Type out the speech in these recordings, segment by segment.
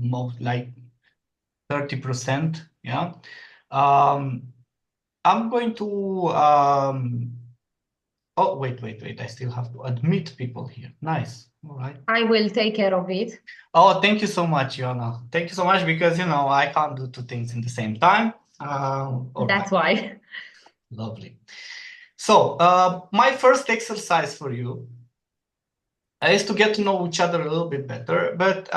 most like 30%. Yeah. I'm going to oh, wait. I still have to admit people here. Nice. All right. I will take care of it. Oh, thank you so much, Yona. Thank you so much because, I can't do two things in the same time. All right. That's why. Lovely. So, my first exercise for you is to get to know each other a little bit better. But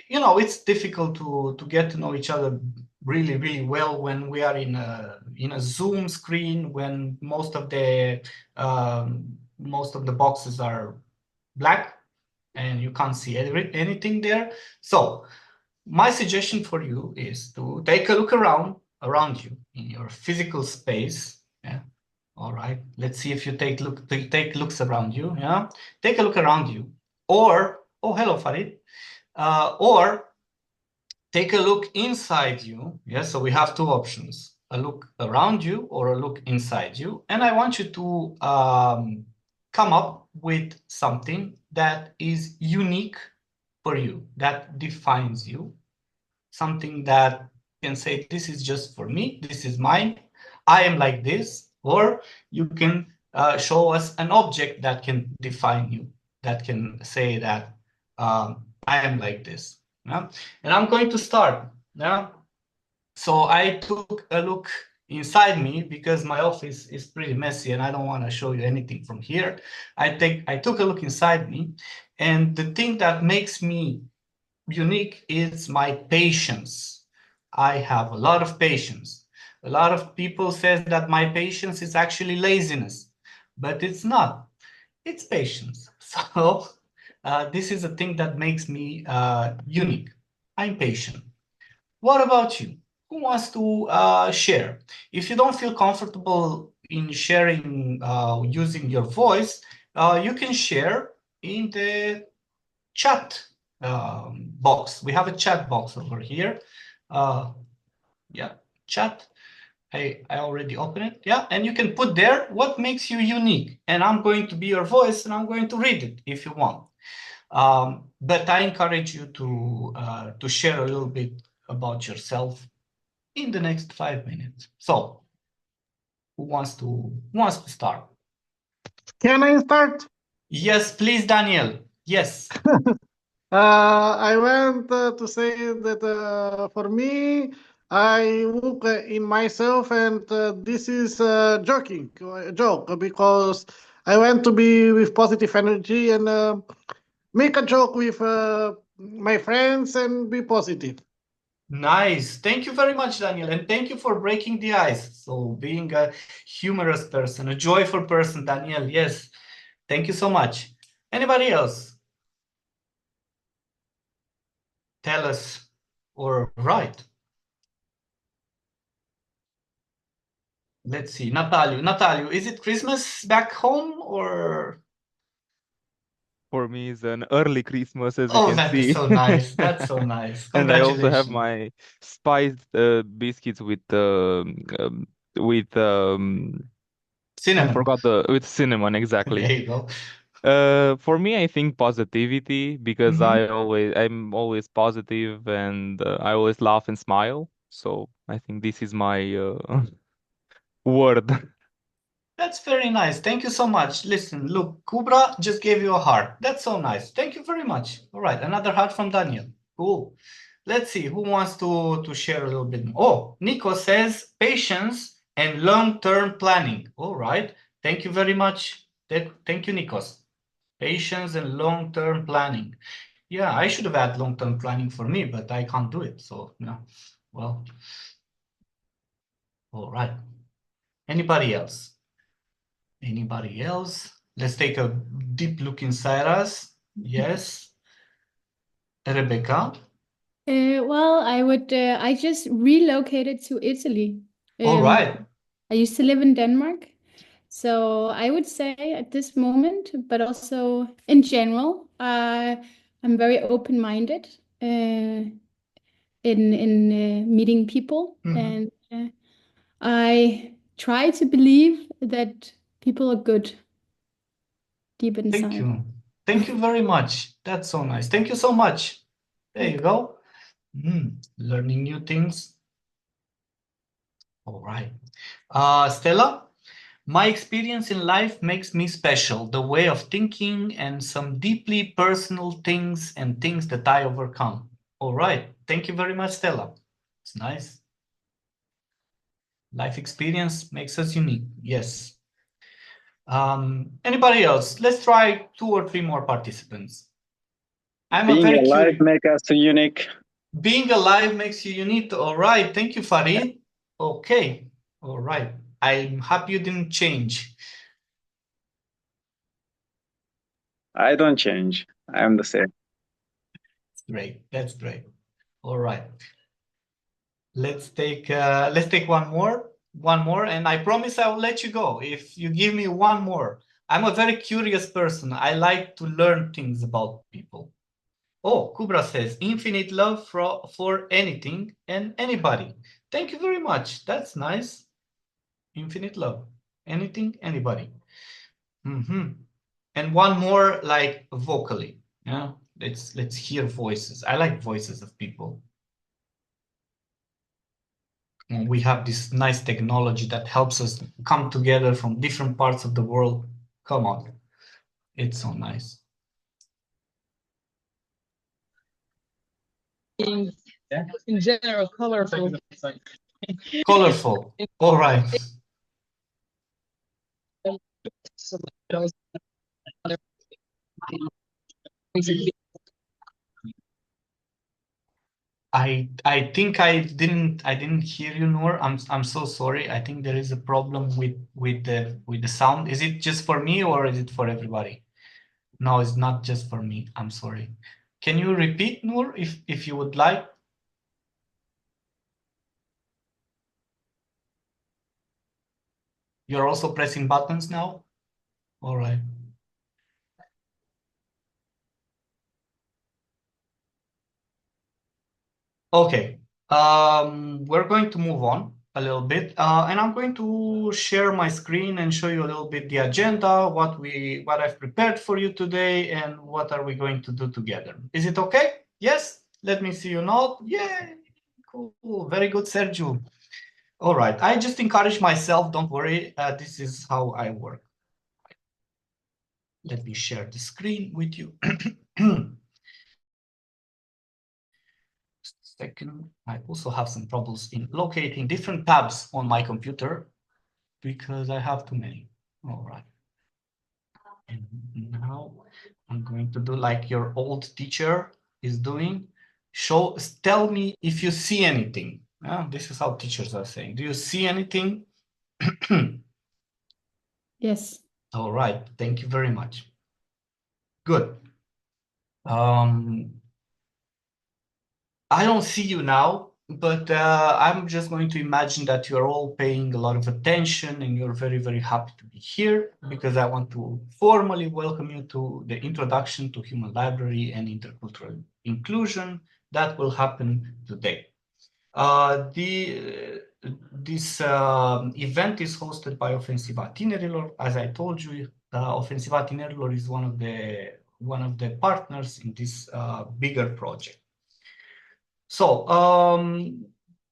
it's difficult to get to know each other really, really well when we are in a Zoom screen when most of the boxes are black and you can't see anything there. So, my suggestion for you is to take a look around you in your physical space. Yeah. All right. Let's see if you take looks around you. Yeah. Take a look around you. Or oh, hello, Farid. Or take a look inside you. Yeah. So we have two options: a look around you or a look inside you. And I want you to come up with something that is unique for you, that defines you, something that can say, this is just for me, this is mine, I am like this. Or you can show us an object that can define you, that can say that I am like this. Yeah? And I'm going to start. Yeah? So I took a look inside me because my office is pretty messy and I don't want to show you anything from here. I took a look inside me, and the thing that makes me unique is my patience. I have a lot of patience. A lot of people says that my patience is actually laziness, but it's not. It's patience. So this is a thing that makes me unique. I'm patient. What about you? Who wants to share? If you don't feel comfortable in sharing using your voice, you can share in the chat box. We have a chat box over here. Uh, yeah, chat. I already opened it. Yeah, and you can put there what makes you unique. And I'm going to be your voice and I'm going to read it if you want. But I encourage you to share a little bit about yourself in the next 5 minutes. So who wants to start? Can I start? Yes, please, Daniel. Yes. I want to say that for me, I look in myself, and this is a joke, because I want to be with positive energy and make a joke with my friends and be positive. Nice. Thank you very much, Daniel. And thank you for breaking the ice. So, being a humorous person, a joyful person, Daniel. Yes. Thank you so much. Anybody else? Tell us or write. Let's see. Natalio, is it Christmas back home or? For me, it's an early Christmas, as you Oh, can that is see. so nice. That's so nice. And I also have Congratulations. my spiced biscuits with I Cinnamon. forgot the with cinnamon There exactly. you go. For me, I think positivity, because Mm-hmm. I'm always positive, and I always laugh and smile. So I think this is my word. That's very nice. Thank you so much. Listen, look, Kubra just gave you a heart. That's so nice. Thank you very much. All right, another heart from Daniel. Cool. Let's see who wants to share a little bit more. Oh, Nico says patience and long-term planning. All right. Thank you very much. Thank you, Nikos. Patience and long-term planning. Yeah, I should have had long-term planning for me, but I can't do it. So, yeah. Well, all right. Anybody else? Anybody else? Let's take a deep look inside us. Yes. Rebecca. Well, I just relocated to Italy. All Um, right. I used to live in Denmark. So I would say at this moment, but also in general, I'm very open-minded in meeting people, Mhm. and I try to believe that people are good deep Thank inside. you. Thank you very much. That's so nice. Thank you so much. There you go. Learning new things. All right. Stella, my experience in life makes me special, the way of thinking and some deeply personal things and things that I overcome. All right. Thank you very much, Stella. It's nice. Life experience makes us unique. Yes. Anybody else? Let's try 2 or 3 more participants. I'm Being very alive curious. makes us unique. Being alive makes you unique. All right. Thank you, Farid. Okay. All right. I'm happy you didn't change. I don't change. I am the same. Great. That's great. All right. Let's take one more. One more, and I promise I will let you go if you give me one more. I'm a very curious person. I like to learn things about people. Oh, Kubra says infinite love for anything and anybody. Thank you very much. That's nice. Infinite love. Anything, anybody. And one more like vocally. Yeah. Let's hear voices. I like voices of people. And we have this nice technology that helps us come together from different parts of the world. Come on. It's so nice. In general, colorful. Colorful. All right. I think I didn't hear you, Noor. I'm so sorry. I think there is a problem with the sound. Is it just for me or is it for everybody? No, it's not just for me. I'm sorry. Can you repeat, Noor, if you would like? You're also pressing buttons now? All right. Okay. We're going to move on a little bit, and I'm going to share my screen and show you a little bit the agenda, what I've prepared for you today, and what are we going to do together. Is it okay? Yes? Let me see you nod. Yay! Cool. Very good, Sergio. All right. I just encourage myself. Don't worry. This is how I work. Let me share the screen with you. Second, I also have some troubles in locating different tabs on my computer because I have too many. All right. And now I'm going to do like your old teacher is doing. Tell me if you see anything. This is how teachers are saying. Do you see anything? Yes. All right. Thank you very much. Good. I don't see you now, but I'm just going to imagine that you're all paying a lot of attention and you're very, very happy to be here because I want to formally welcome you to the introduction to Human Library and Intercultural Inclusion that will happen today. This event is hosted by Ofensiva Tinerilor. As I told you, Ofensiva Tinerilor is one of the partners in this bigger project. So,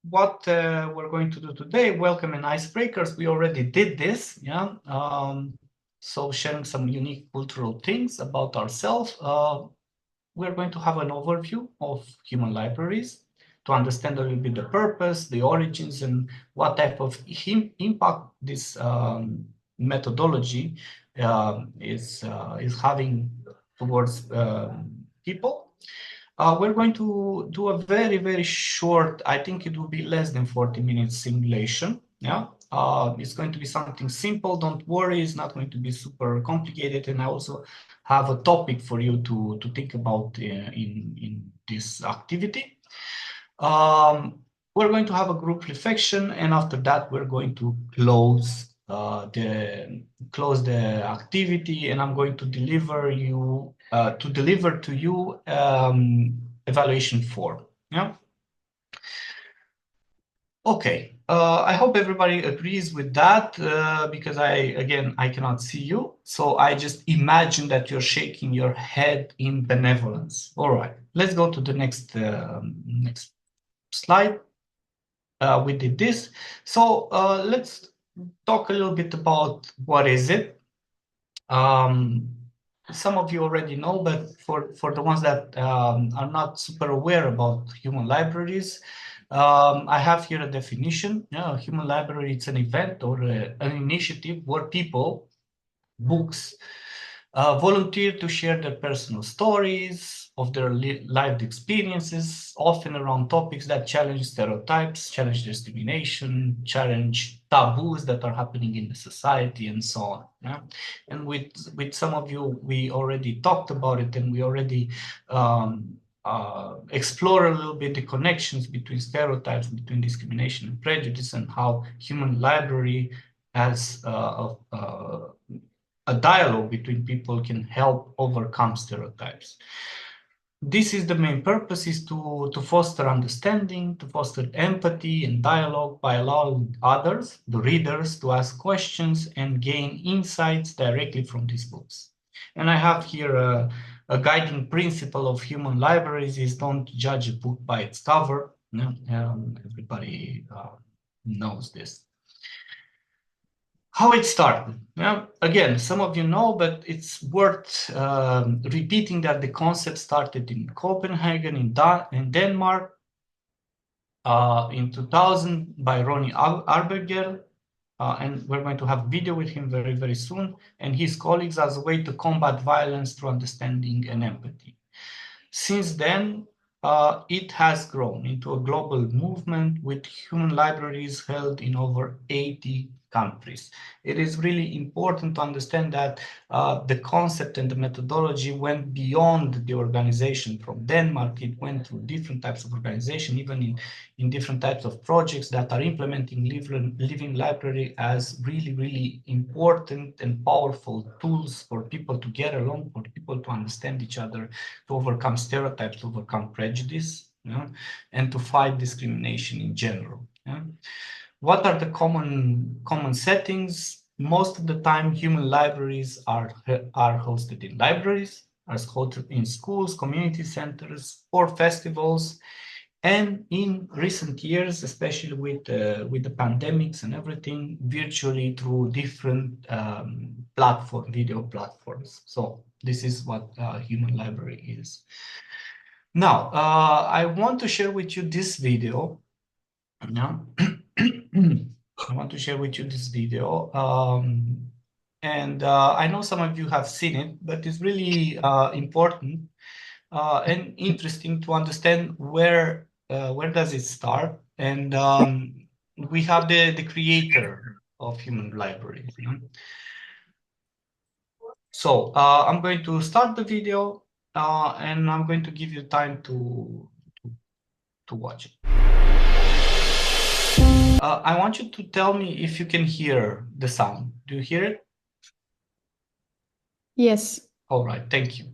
what we're going to do today, welcome and icebreakers. We already did this, yeah. So sharing some unique cultural things about ourselves. We're going to have an overview of human libraries to understand a little bit the purpose, the origins, and what type of impact this methodology is having towards people. We're going to do a very, very short, I think it will be less than 40 minutes simulation. Yeah, it's going to be something simple. Don't worry, it's not going to be super complicated. And I also have a topic for you to think about in this activity. We're going to have a group reflection, and after that, we're going to close the activity, and I'm going to deliver to you evaluation form. Yeah. Okay. I hope everybody agrees with that because I cannot see you, so I just imagine that you're shaking your head in benevolence. All right. let's go to the next slide. We did this. So let's talk a little bit about what is it. Some of you already know, but for the ones that are not super aware about human libraries, I have here a definition. A human library, it's an event or an initiative where people, books, volunteer to share their personal stories of their lived experiences, often around topics that challenge stereotypes, challenge discrimination, challenge taboos that are happening in the society, and so on. Yeah? And with some of you, we already talked about it, and we already explore a little bit the connections between stereotypes, between discrimination and prejudice, and how human library as a dialogue between people can help overcome stereotypes. This is the main purpose, is to foster understanding, to foster empathy and dialogue by allowing others, the readers, to ask questions and gain insights directly from these books. And I have here a guiding principle of human libraries is don't judge a book by its cover. Everybody knows this. How it started. Yeah, again, some of you know, but it's worth repeating that the concept started in Copenhagen, in Denmark, in 2000 by Ronnie Arbeger, and we're going to have a video with him very, very soon, and his colleagues as a way to combat violence through understanding and empathy. Since then, it has grown into a global movement with human libraries held in over 80 countries. It is really important to understand that the concept and the methodology went beyond the organization from Denmark. It went through different types of organization, even in different types of projects that are implementing living library as really, really important and powerful tools for people to get along, for people to understand each other, to overcome stereotypes, to overcome prejudice, and to fight discrimination in general. What are the common settings? Most of the time, human libraries are hosted in libraries, are hosted in schools, community centers, or festivals. And in recent years, especially with the pandemics and everything, virtually through different video platforms. So this is what human library is. Now, I want to share with you this video. I want to share with you this video. And I know some of you have seen it, but it's really important and interesting to understand where does it start. And we have the creator of human libraries. So I'm going to start the video and I'm going to give you time to watch it. I want you to tell me if you can hear the sound. Do you hear it? Yes. All right, thank you.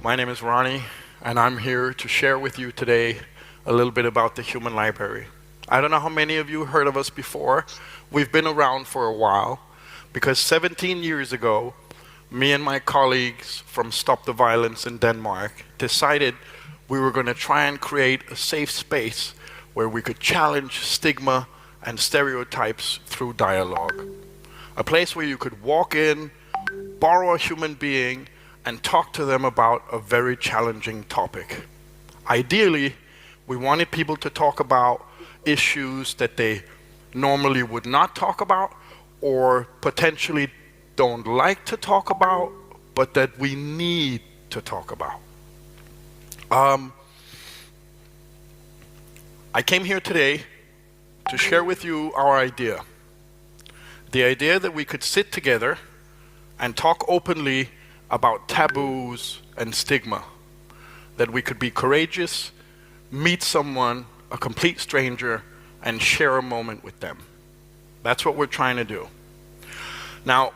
My name is Ronnie, and I'm here to share with you today a little bit about the Human Library. I don't know how many of you heard of us before. We've been around for a while because 17 years ago, me and my colleagues from Stop the Violence in Denmark decided we were going to try and create a safe space where we could challenge stigma and stereotypes through dialogue. A place where you could walk in, borrow a human being, and talk to them about a very challenging topic. Ideally, we wanted people to talk about issues that they normally would not talk about or potentially don't like to talk about, but that we need to talk about. I came here today to share with you our idea. The idea that we could sit together and talk openly about taboos and stigma, that we could be courageous, meet someone, a complete stranger, and share a moment with them. That's what we're trying to do. Now,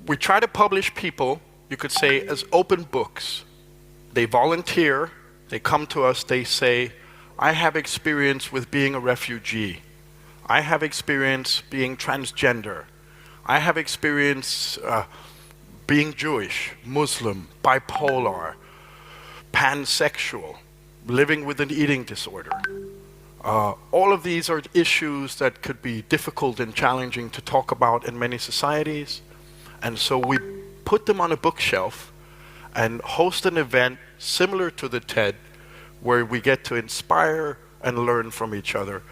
we try to publish people you could say, as open books. They volunteer, they come to us, they say, I have experience with being a refugee. I have experience being transgender. I have experience being Jewish, Muslim, bipolar, pansexual, living with an eating disorder. All of these are issues that could be difficult and challenging to talk about in many societies. And so we put them on a bookshelf and host an event similar to the TED, where we get to inspire and learn from each other.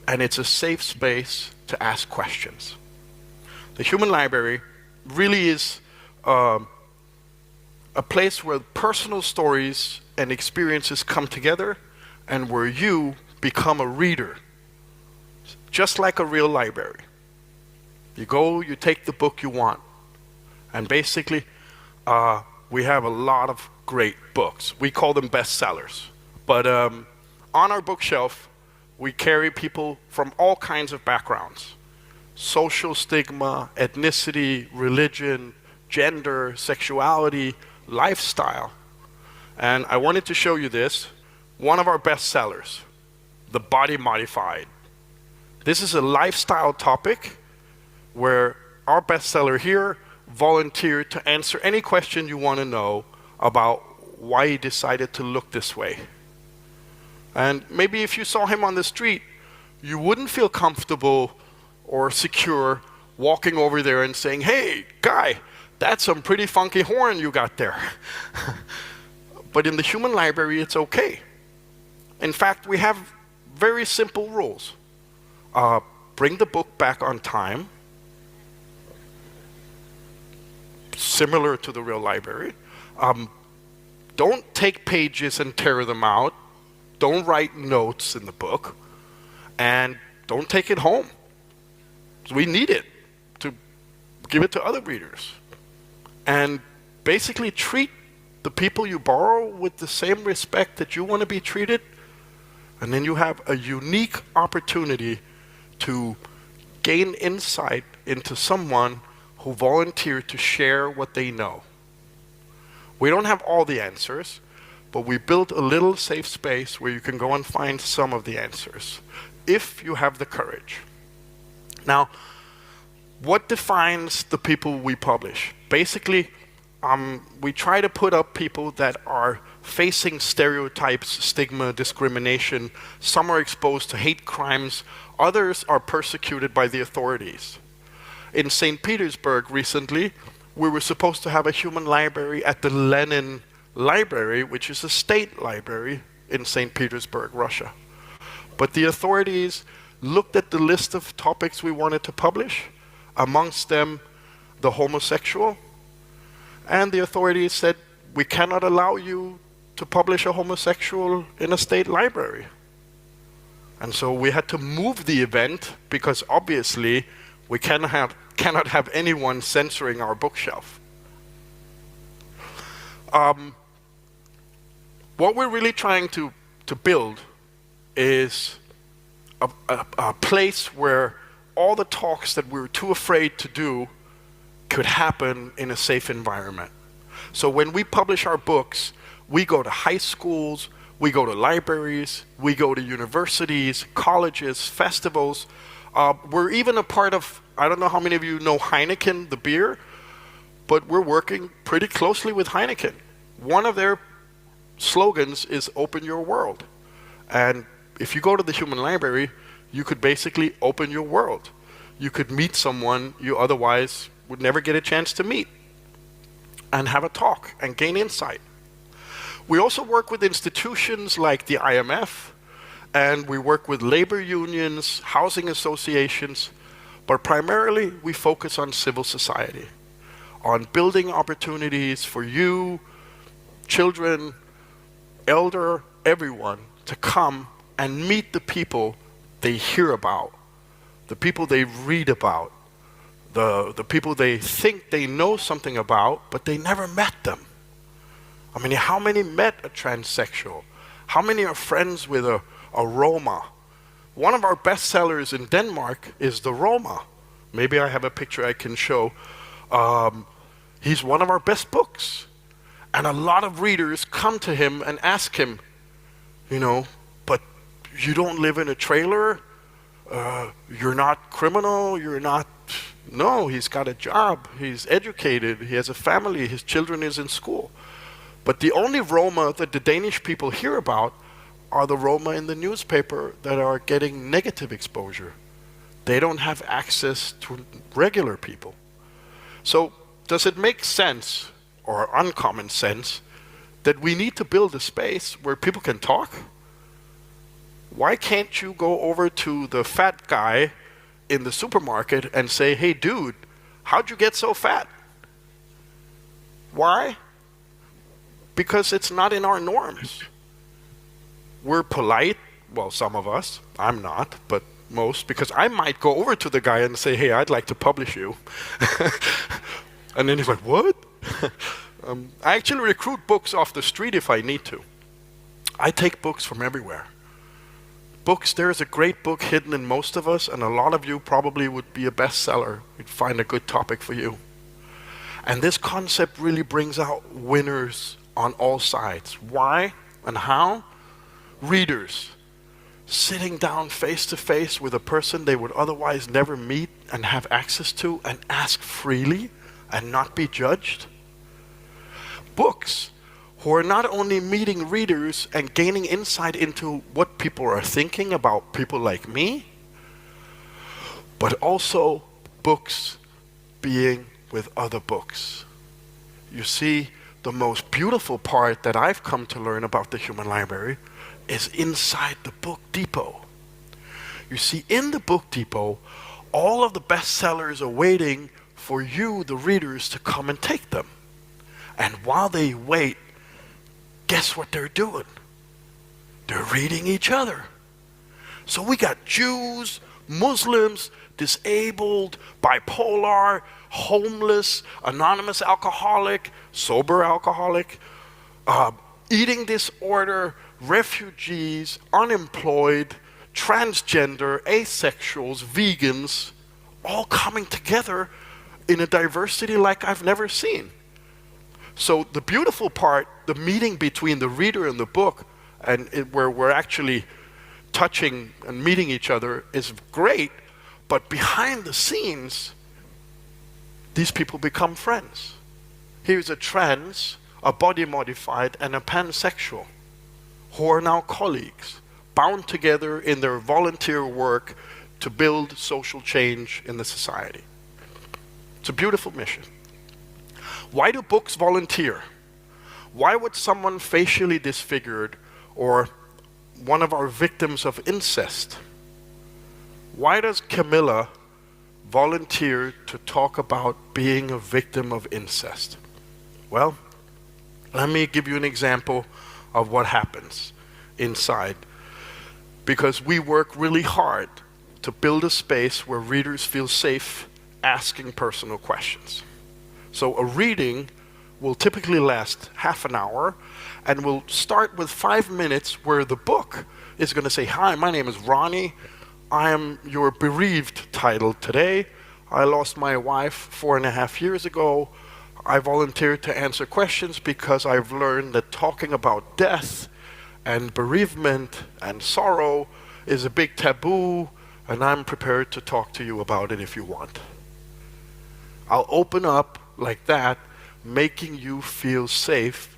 And it's a safe space to ask questions. The Human Library really is a place where personal stories and experiences come together, and where you become a reader, just like a real library. You go, you take the book you want, and basically we have a lot of great books. We call them bestsellers. But on our bookshelf, we carry people from all kinds of backgrounds: social stigma, ethnicity, religion, gender, sexuality, lifestyle. And I wanted to show you this, one of our bestsellers, The Body Modified. This is a lifestyle topic where our bestseller here volunteered to answer any question you want to know about why he decided to look this way. And maybe if you saw him on the street, you wouldn't feel comfortable or secure walking over there and saying, "Hey, guy, that's some pretty funky horn you got there." But in the Human Library, it's okay. In fact, we have very simple rules. Bring the book back on time, similar to the real library. Don't take pages and tear them out. Don't write notes in the book. And don't take it home. We need it to give it to other readers. And basically treat the people you borrow with the same respect that you want to be treated. And then you have a unique opportunity to gain insight into someone who volunteered to share what they know. We don't have all the answers, but we built a little safe space where you can go and find some of the answers, if you have the courage. Now, what defines the people we publish? Basically, we try to put up people that are facing stereotypes, stigma, discrimination. Some are exposed to hate crimes. Others are persecuted by the authorities. In St. Petersburg recently, we were supposed to have a human library at the Lenin Library, which is a state library in St. Petersburg, Russia. But the authorities looked at the list of topics we wanted to publish, amongst them the homosexual, and the authorities said, we cannot allow you to publish a homosexual in a state library. And so we had to move the event, because obviously we cannot have anyone censoring our bookshelf. What we're really trying to build is a place where all the talks that we were too afraid to do could happen in a safe environment. So when we publish our books, we go to high schools, we go to libraries, we go to universities, colleges, festivals. We're even a part of, I don't know how many of you know Heineken, the beer, but we're working pretty closely with Heineken. One of their slogans is "Open Your World." And if you go to the Human Library, you could basically open your world. You could meet someone you otherwise would never get a chance to meet, and have a talk and gain insight. We also work with institutions like the IMF, and we work with labor unions, housing associations, but primarily we focus on civil society, on building opportunities for you, children, elder, everyone, to come and meet the people they hear about, the people they read about, the people they think they know something about, but they never met them. I mean, how many met a transsexual? How many are friends with a Roma? One of our bestsellers in Denmark is The Roma. Maybe I have a picture I can show. He's one of our best books. And a lot of readers come to him and ask him, but you don't live in a trailer? You're not criminal? You're not... No, he's got a job. He's educated. He has a family. His children is in school. But the only Roma that the Danish people hear about are the Roma in the newspaper that are getting negative exposure. They don't have access to regular people. So does it make sense, or uncommon sense, that we need to build a space where people can talk? Why can't you go over to the fat guy in the supermarket and say, hey dude, how'd you get so fat? Why? Because it's not in our norms. We're polite, well, some of us, I'm not, but most, because I might go over to the guy and say, hey, I'd like to publish you. And then he's like, what? I actually recruit books off the street if I need to. I take books from everywhere. Books, there's a great book hidden in most of us, and a lot of you probably would be a bestseller. You'd find a good topic for you. And this concept really brings out winners on all sides. Why and how? Readers sitting down face to face with a person they would otherwise never meet and have access to and ask freely and not be judged. Books who are not only meeting readers and gaining insight into what people are thinking about people like me, but also books being with other books. You see, the most beautiful part that I've come to learn about the Human Library is inside the book depot. You see, in the book depot, all of the bestsellers are waiting for you, the readers, to come and take them. And while they wait, guess what they're doing? They're reading each other. So we got Jews, Muslims, disabled, bipolar, homeless, anonymous alcoholic, sober alcoholic, eating disorder, refugees, unemployed, transgender, asexuals, vegans, all coming together in a diversity like I've never seen. So the beautiful part, the meeting between the reader and the book, and where we're actually touching and meeting each other, is great, but behind the scenes, these people become friends. Here's a trans, a body modified, and a pansexual who are now colleagues, bound together in their volunteer work to build social change in the society. It's a beautiful mission. Why do books volunteer? Why would someone facially disfigured or one of our victims of incest, why does Camilla volunteer to talk about being a victim of incest? Well, let me give you an example of what happens inside. Because we work really hard to build a space where readers feel safe asking personal questions. So a reading will typically last half an hour and will start with 5 minutes where the book is going to say, hi, my name is Ronnie. I am your bereaved title today. I lost my wife 4.5 years ago. I volunteered to answer questions because I've learned that talking about death and bereavement and sorrow is a big taboo, and I'm prepared to talk to you about it if you want. I'll open up like that, making you feel safe,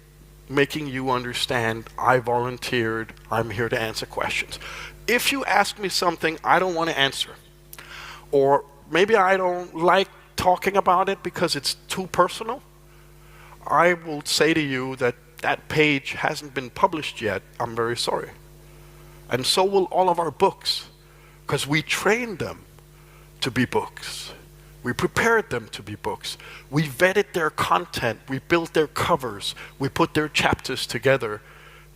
making you understand I volunteered, I'm here to answer questions. If you ask me something I don't want to answer, or maybe I don't like talking about it because it's too personal, I will say to you that that page hasn't been published yet. I'm very sorry. And so will all of our books, because we trained them to be books. We prepared them to be books. We vetted their content. We built their covers. We put their chapters together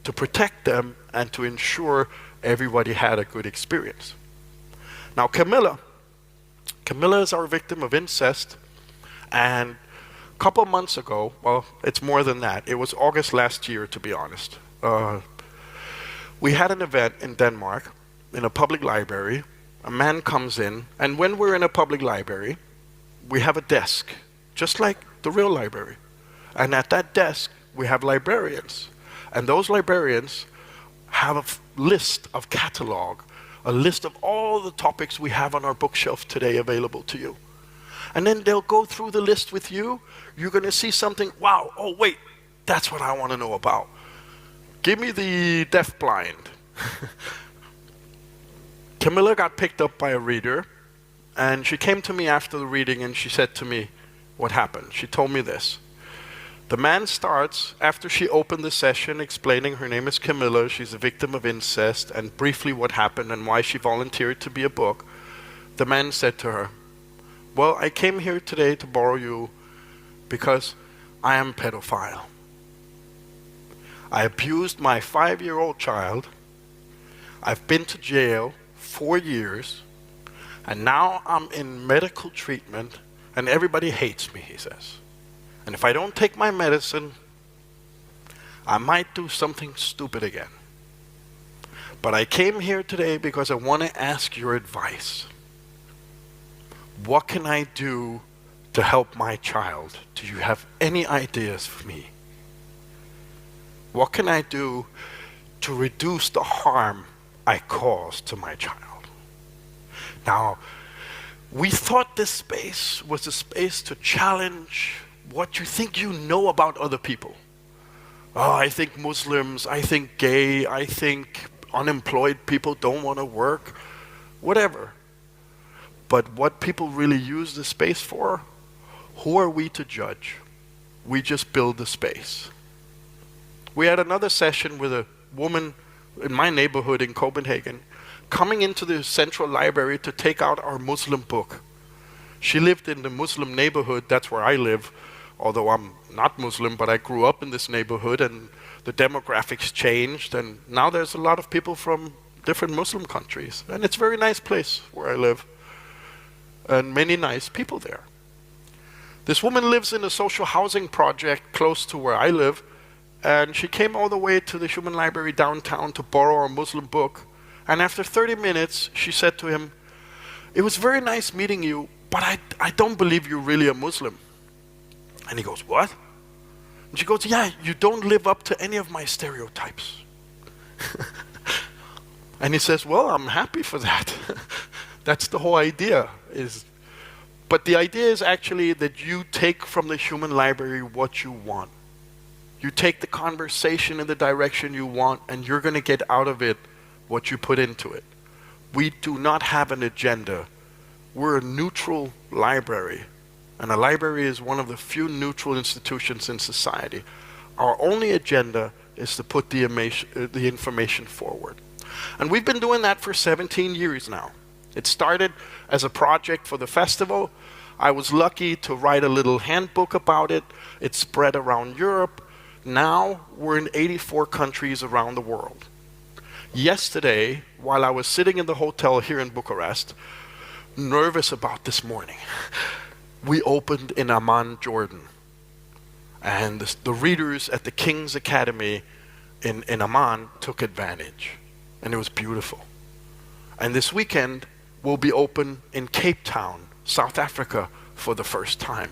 to protect them and to ensure everybody had a good experience. Now, Camilla is our victim of incest, and a couple months ago, well, it's more than that. It was August last year, to be honest. We had an event in Denmark in a public library. A man comes in, and when we're in a public library, we have a desk, just like the real library. And at that desk, we have librarians. And those librarians have a list of catalog, a list of all the topics we have on our bookshelf today available to you. And then they'll go through the list with you. You're going to see something, wow, oh wait, that's what I want to know about. Give me the deafblind. Camilla got picked up by a reader, and she came to me after the reading and she said to me what happened. She told me this. The man starts, after she opened the session, explaining her name is Camilla, she's a victim of incest, and briefly what happened and why she volunteered to be a book. The man said to her, well, I came here today to borrow you because I am a pedophile. I abused my 5-year-old child. I've been to jail 4 years, and now I'm in medical treatment, and everybody hates me, he says. And if I don't take my medicine, I might do something stupid again. But I came here today because I want to ask your advice. What can I do to help my child? Do you have any ideas for me? What can I do to reduce the harm I cause to my child? Now, we thought this space was a space to challenge what you think you know about other people. Oh, I think Muslims, I think gay, I think unemployed people don't want to work, whatever. But what people really use the space for, who are we to judge? We just build the space. We had another session with a woman in my neighborhood in Copenhagen coming into the central library to take out our Muslim book. She lived in the Muslim neighborhood, that's where I live, although I'm not Muslim, but I grew up in this neighborhood and the demographics changed, and now there's a lot of people from different Muslim countries. And it's a very nice place where I live, and many nice people there. This woman lives in a social housing project close to where I live, and she came all the way to the Human Library downtown to borrow a Muslim book. And after 30 minutes, she said to him, it was very nice meeting you, but I don't believe you're really a Muslim. And he goes, what? And she goes, yeah, you don't live up to any of my stereotypes. And he says, well, I'm happy for that. That's the whole idea. But the idea is actually that you take from the Human Library what you want. You take the conversation in the direction you want, and you're going to get out of it what you put into it. We do not have an agenda. We're a neutral library. And a library is one of the few neutral institutions in society. Our only agenda is to put the information forward. And we've been doing that for 17 years now. It started as a project for the festival. I was lucky to write a little handbook about it. It spread around Europe. Now we're in 84 countries around the world. Yesterday, while I was sitting in the hotel here in Bucharest, nervous about this morning, we opened in Amman, Jordan. And the readers at the King's Academy in Amman took advantage. And it was beautiful. And this weekend, we'll be open in Cape Town, South Africa, for the first time.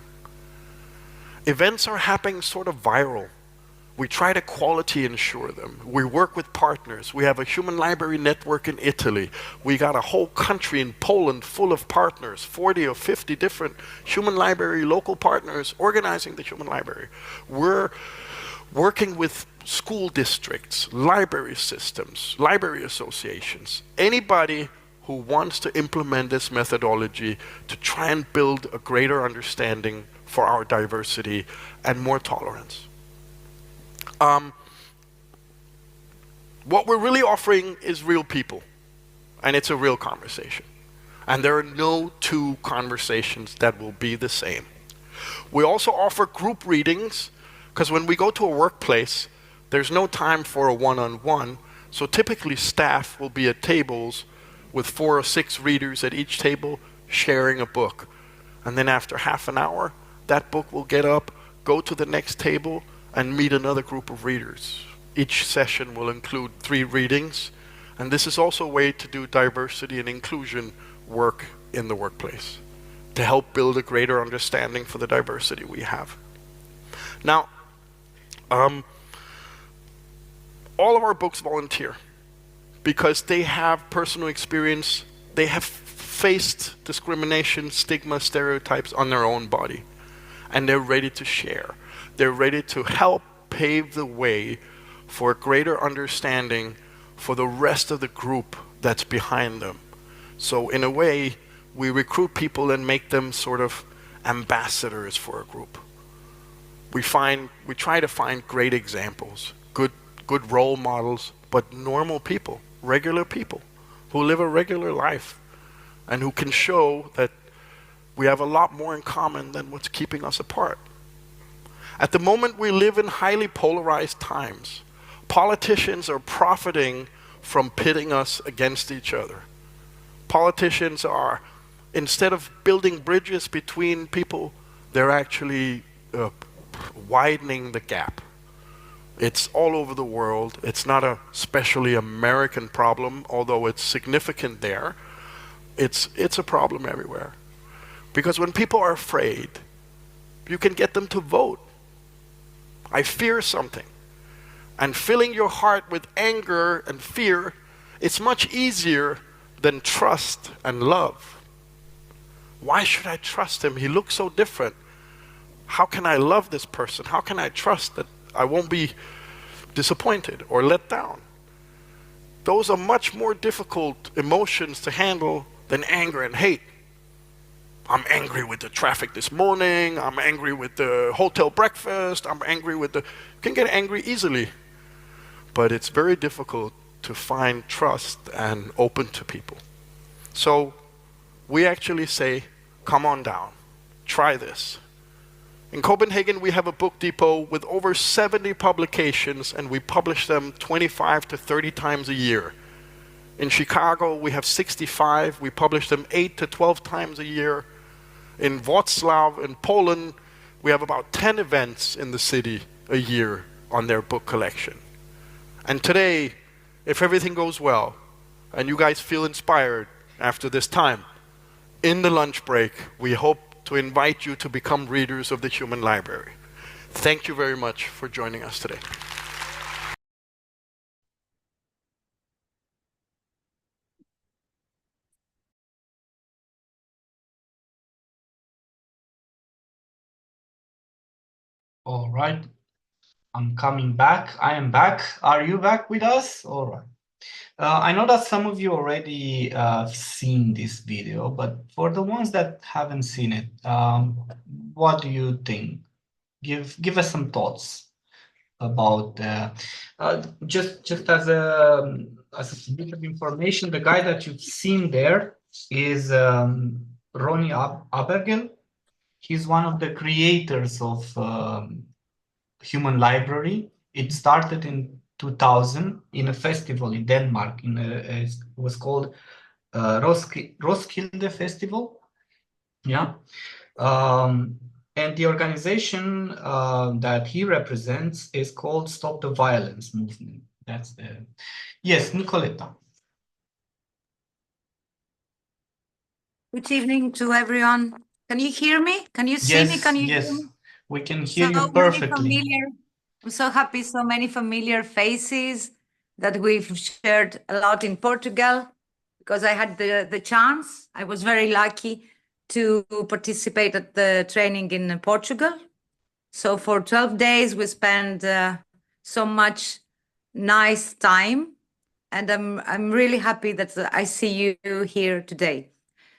Events are happening sort of viral. We try to quality ensure them. We work with partners. We have a Human Library network in Italy. We got a whole country in Poland full of partners, 40 or 50 different Human Library local partners organizing the Human Library. We're working with school districts, library systems, library associations, anybody who wants to implement this methodology to try and build a greater understanding for our diversity and more tolerance. What we're really offering is real people, and it's a real conversation. And there are no two conversations that will be the same. We also offer group readings, because when we go to a workplace, there's no time for a one-on-one, so typically staff will be at tables with 4 or 6 readers at each table sharing a book. And then after half an hour, that book will get up, go to the next table, and meet another group of readers. Each session will include 3 readings, and this is also a way to do diversity and inclusion work in the workplace. to help build a greater understanding for the diversity we have. Now, all of our books volunteer because they have personal experience. They have faced discrimination, stigma, stereotypes on their own body, and they're ready to share. They're ready to help pave the way for a greater understanding for the rest of the group that's behind them. So in a way, we recruit people and make them sort of ambassadors for a group. We try to find great examples, good role models, but normal people, regular people who live a regular life and who can show that we have a lot more in common than what's keeping us apart. At the moment, we live in highly polarized times. Politicians are profiting from pitting us against each other. Politicians are, instead of building bridges between people, they're actually widening the gap. It's all over the world. It's not a specially American problem, although it's significant there. It's a problem everywhere. Because when people are afraid, you can get them to vote. I fear something. And filling your heart with anger and fear, it's much easier than trust and love. Why should I trust him? He looks so different. How can I love this person? How can I trust that I won't be disappointed or let down? Those are much more difficult emotions to handle than anger and hate. I'm angry with the traffic this morning. I'm angry with the hotel breakfast. I'm angry with the... You can get angry easily. But it's very difficult to find trust and open to people. So we actually say, come on down. Try this. In Copenhagen, we have a book depot with over 70 publications, and we publish them 25 to 30 times a year. In Chicago, we have 65. We publish them 8 to 12 times a year. In Wrocław, in Poland, we have about 10 events in the city a year on their book collection. And today, if everything goes well, and you guys feel inspired after this time, in the lunch break, we hope to invite you to become readers of the Human Library. Thank you very much for joining us today. All right. I'm coming back. I am back. Are you back with us? All right. I know that some of you already seen this video, but for the ones that haven't seen it, what do you think? Give us some thoughts about just as a bit of information. The guy that you've seen there is Ronnie Abergel. He's one of the creators of Human Library. It started in 2000 in a festival in Denmark. It was called Roskilde Festival. Yeah. And the organization that he represents is called Stop the Violence Movement. That's the... Yes, Nicoletta. Good evening to everyone. Can you hear me? Can you see me? Can you hear me? We can hear you perfectly. I'm so happy, so many familiar faces that we've shared a lot in Portugal, because I had the chance. I was very lucky to participate at the training in Portugal. So for 12 days, we spent so much nice time. And I'm really happy that I see you here today.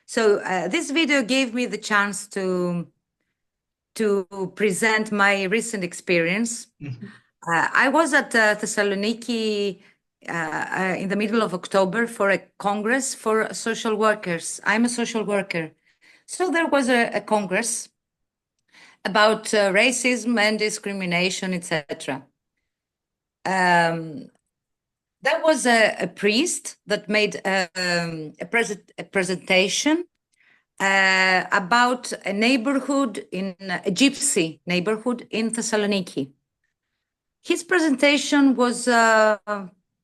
So this video gave me the chance to present my recent experience. Mm-hmm. I was at Thessaloniki in the middle of October for a congress for social workers. I'm a social worker. So there was a congress about racism and discrimination, etc. There was a priest that made a presentation about a neighborhood, a gypsy neighborhood in Thessaloniki. His presentation was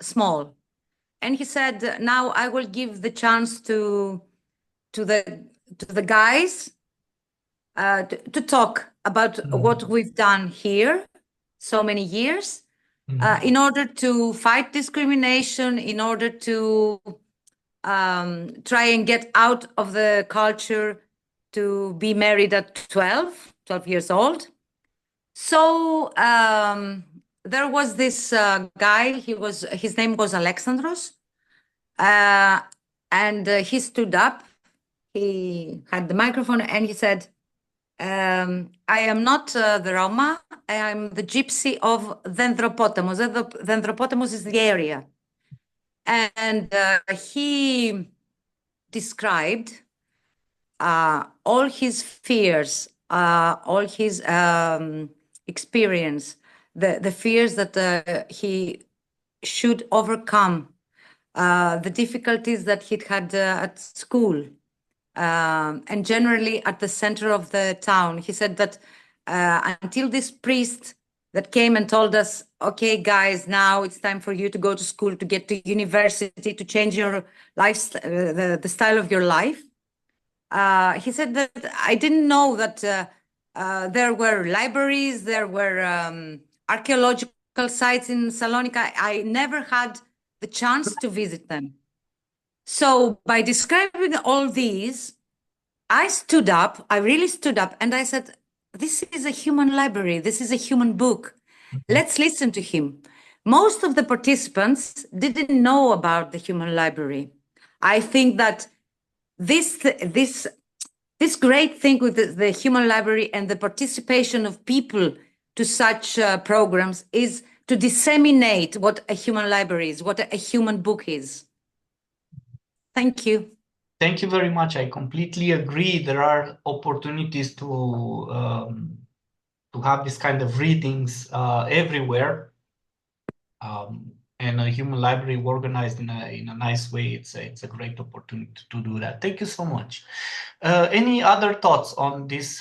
small, and he said, "Now I will give the chance to the guys to talk about what we've done here so many years in order to fight discrimination, in order to try and get out of the culture to be married at 12 years old. So there was this guy, his name was Alexandros, and he stood up, he had the microphone and he said, I am not the Roma, I am the gypsy of Dendropotamos. Dendropotamos is the area. And he described all his fears, all his experience, the fears that he should overcome, the difficulties that he'd had at school, and generally at the center of the town. He said that until this priest that came and told us, okay, guys, now it's time for you to go to school, to get to university, to change your lifestyle, the style of your life. He said that I didn't know that there were libraries, there were archaeological sites in Salonika. I never had the chance to visit them. So by describing all these, I stood up, I really stood up, and I said, this is a human library, this is a human book. Let's listen to him. Most of the participants didn't know about the human library. I think that this great thing with the human library and the participation of people to such programs is to disseminate what a human library is, what a human book is. Thank you. Thank you very much. I completely agree. There are opportunities to have this kind of readings everywhere, and a human library organized in a nice way. It's a great opportunity to do that. Thank you so much. Any other thoughts on this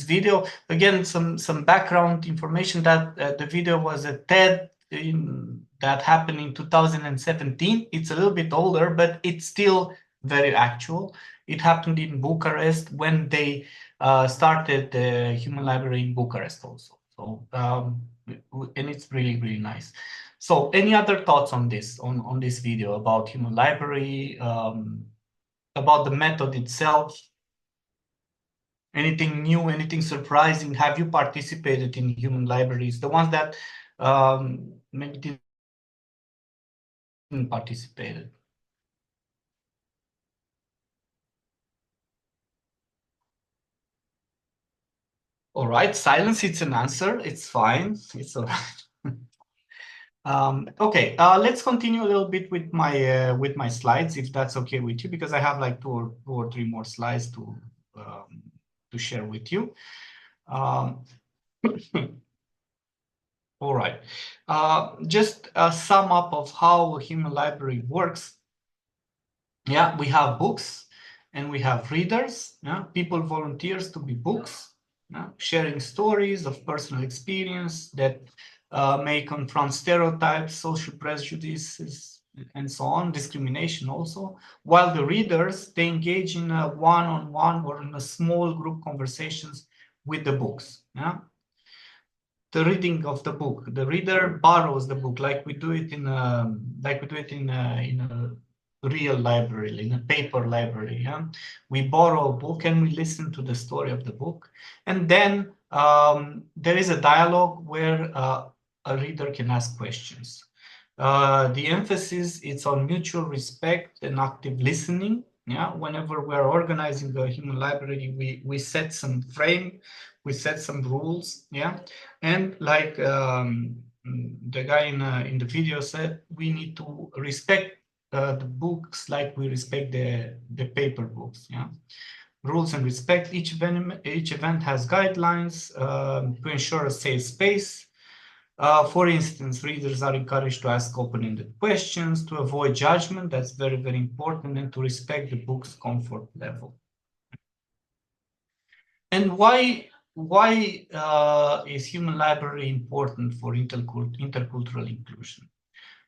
video? Again, some background information that the video was a TED that happened in 2017. It's a little bit older, but it's still very actual. It happened in Bucharest when they started the human library in Bucharest also. So and it's really, really nice. So any other thoughts on this video about human library, about the method itself? Anything new, anything surprising? Have you participated in human libraries? The ones that maybe didn't participate. All right, silence, it's an answer. It's fine. It's all right. Okay, let's continue a little bit with my slides, if that's okay with you, because I have like two or three more slides to share with you. All right, just a sum up of how a human library works. Yeah, we have books and we have readers. Yeah, people volunteers to be books, sharing stories of personal experience that may confront stereotypes, social prejudices, and so on, discrimination also, while the readers, they engage in a one-on-one or in a small group conversations with the books. Yeah? The reading of the book, the reader borrows the book like we do it in a real library, in a paper library. Yeah? We borrow a book and we listen to the story of the book, and then there is a dialogue where a reader can ask questions. The emphasis is on mutual respect and active listening. Yeah, whenever we're organizing a human library, we set some frame, we set some rules. Yeah, and like the guy in the video said, we need to respect the books like we respect the paper books. Yeah, rules and respect. Each event has guidelines to ensure a safe space. For instance, readers are encouraged to ask open-ended questions, to avoid judgment, that's very, very important, and to respect the book's comfort level. And why is human library important for intercultural inclusion?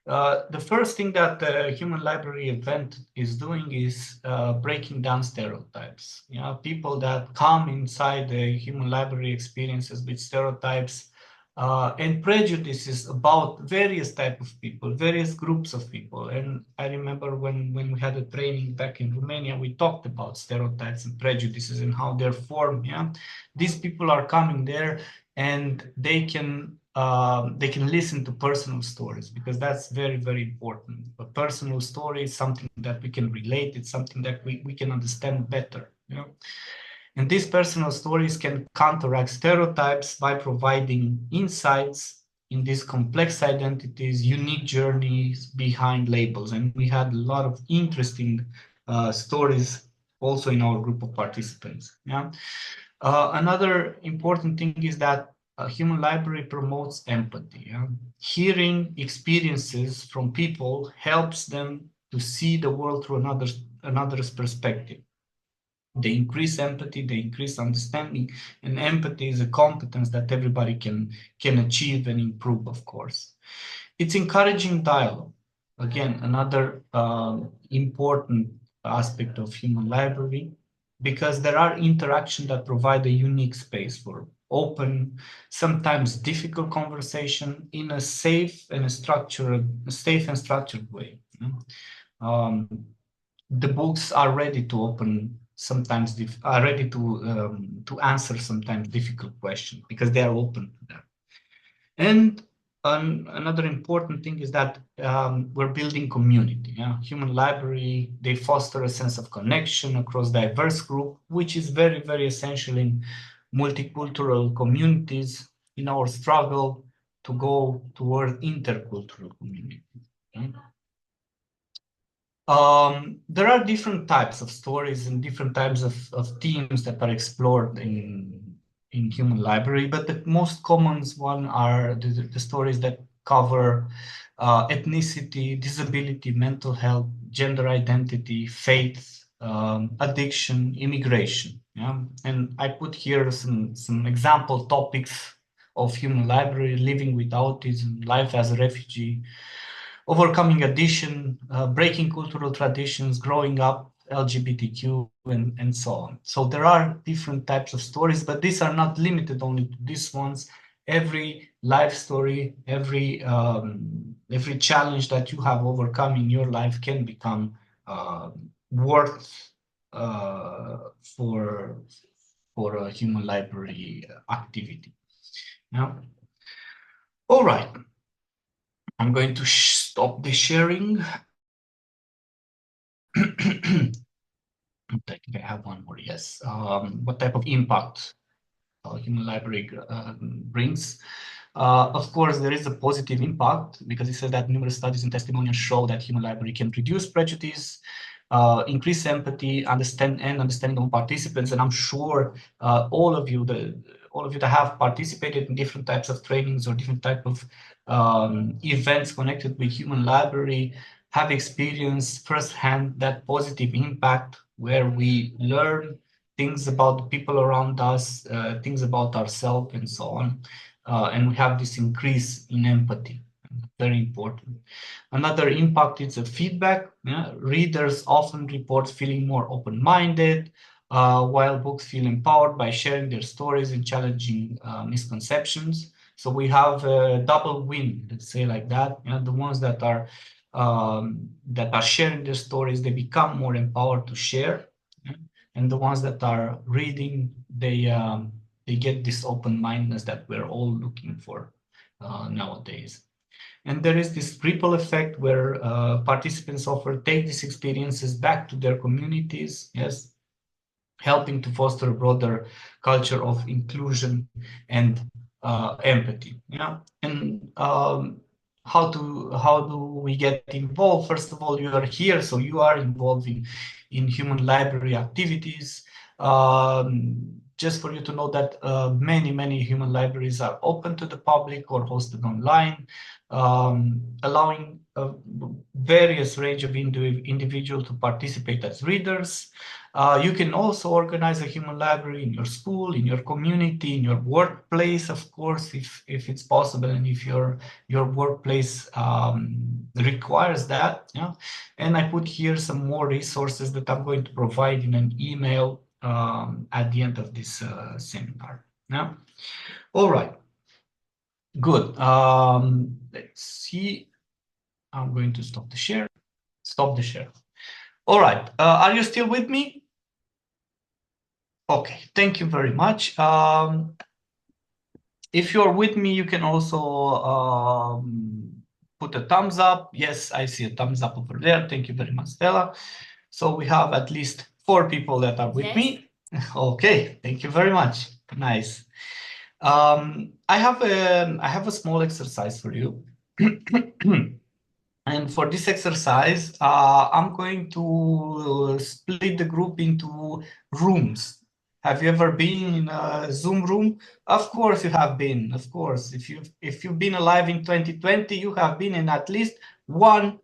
The first thing that the Human Library event is doing is breaking down stereotypes. You know, people that come inside the Human Library experiences with stereotypes and prejudices about various type of people, various groups of people. And I remember when we had a training back in Romania, we talked about stereotypes and prejudices and how they're formed. Yeah, these people are coming there and they can listen to personal stories, because that's very, very important. A personal story is something that we can relate. It's something that we can understand better. You know? And these personal stories can counteract stereotypes by providing insights in these complex identities, unique journeys behind labels. And we had a lot of interesting stories also in our group of participants. Yeah. Another important thing is that a Human Library promotes empathy. Yeah? Hearing experiences from people helps them to see the world through another's perspective. They increase empathy, they increase understanding, and empathy is a competence that everybody can achieve and improve, of course. It's encouraging dialogue. Again, another important aspect of Human Library, because there are interactions that provide a unique space for open, sometimes difficult conversation in a safe and structured way. The books are ready to open sometimes are ready to answer sometimes difficult questions because they are open to them. And another important thing is that we're building community. Yeah? Human Library, they foster a sense of connection across diverse group, which is very, very essential in multicultural communities in our struggle to go toward intercultural community. Okay? There are different types of stories and different types of themes that are explored in Human Library, but the most common one are the stories that cover ethnicity, disability, mental health, gender identity, faith, addiction, immigration. Yeah? And I put here some example topics of Human Library: living with autism, life as a refugee, overcoming addiction, breaking cultural traditions, growing up LGBTQ, and so on. So there are different types of stories, but these are not limited only to these ones. Every life story, every challenge that you have overcome in your life can become worth for a Human Library activity. Yeah. All right. I'm going to stop the sharing. I think I have one more. Yes. What type of impact Human Library brings? Of course, there is a positive impact, because it says that numerous studies and testimonials show that Human Library can reduce prejudice, increase empathy, understanding of participants. And I'm sure all of you that have participated in different types of trainings or different type of events connected with Human Library have experienced firsthand that positive impact, where we learn things about the people around us, things about ourselves, and so on. And we have this increase in empathy. Very important. Another impact is the feedback. Yeah? Readers often report feeling more open-minded, while books feel empowered by sharing their stories and challenging misconceptions. So we have a double win, let's say like that. You know, the ones that are sharing their stories, they become more empowered to share. Yeah? And the ones that are reading, they get this open-mindedness that we're all looking for nowadays. And there is this ripple effect where participants often take these experiences back to their communities, yes, helping to foster a broader culture of inclusion and empathy. Yeah, and how do we get involved? First of all, you are here, so you are involving in Human Library activities. Just for you to know that many Human Libraries are open to the public or hosted online. allowing a various range of individuals to participate as readers. You can also organize a human library in your school, in your community, in your workplace, of course, if it's possible, and if your workplace requires that. Yeah. And I put here some more resources that I'm going to provide in an email at the end of this seminar. Yeah. All right. Good. Let's see. I'm going to stop the share. Stop the share. All right. Are you still with me? Okay. Thank you very much. If you're with me, you can also put a thumbs up. Yes, I see a thumbs up over there. Thank you very much, Stella. So we have at least 4 people that are with me. Okay. Thank you very much. Nice. I have a small exercise for you. And for this exercise, I'm going to split the group into rooms. Have you ever been in a Zoom room? Of course you have been. Of course, if you've been alive in 2020, you have been in at least one